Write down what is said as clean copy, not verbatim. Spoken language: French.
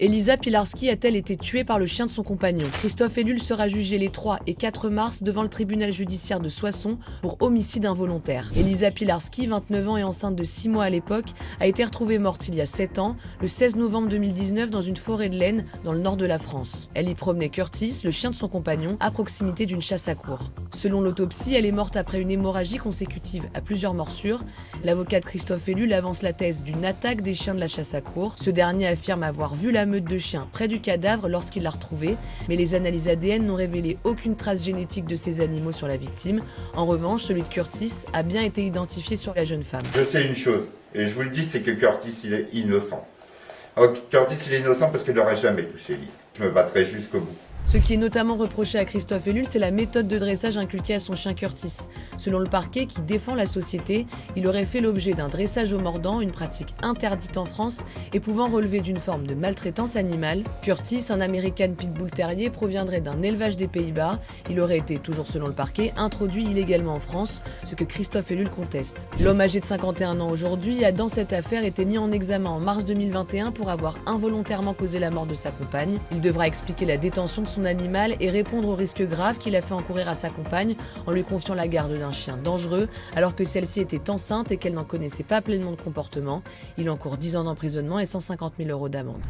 Elisa Pilarski a-t-elle été tuée par le chien de son compagnon? Christophe Ellul sera jugé les 3 et 4 mars devant le tribunal judiciaire de Soissons pour homicide involontaire. Elisa Pilarski, 29 ans et enceinte de 6 mois à l'époque, a été retrouvée morte il y a 7 ans, le 16 novembre 2019 dans une forêt de laine dans le nord de la France. Elle y promenait Curtis, le chien de son compagnon, à proximité d'une chasse à courre. Selon l'autopsie, elle est morte après une hémorragie consécutive à plusieurs morsures. L'avocat de Christophe Ellul avance la thèse d'une attaque des chiens de la chasse à courre. Ce dernier affirme avoir vu la meute de chiens près du cadavre lorsqu'il l'a retrouvé, mais les analyses ADN n'ont révélé aucune trace génétique de ces animaux sur la victime. En revanche, celui de Curtis a bien été identifié sur la jeune femme. Je sais une chose, et je vous le dis, c'est que Curtis, il est innocent. Alors, Curtis, il est innocent parce qu'il n'aurait jamais touché Elise. Je me battrai jusqu'au bout. Ce qui est notamment reproché à Christophe Ellul, c'est la méthode de dressage inculquée à son chien Curtis. Selon le parquet qui défend la société, il aurait fait l'objet d'un dressage au mordant, une pratique interdite en France et pouvant relever d'une forme de maltraitance animale. Curtis, un American Pitbull Terrier, proviendrait d'un élevage des Pays-Bas. Il aurait été, toujours selon le parquet, introduit illégalement en France, ce que Christophe Ellul conteste. L'homme âgé de 51 ans aujourd'hui a, dans cette affaire, été mis en examen en mars 2021 pour avoir involontairement causé la mort de sa compagne. Il devra expliquer la détention de son animal et répondre aux risques graves qu'il a fait encourir à sa compagne en lui confiant la garde d'un chien dangereux alors que celle-ci était enceinte et qu'elle n'en connaissait pas pleinement de comportement. Il encourt 10 ans d'emprisonnement et 150 000 € d'amende.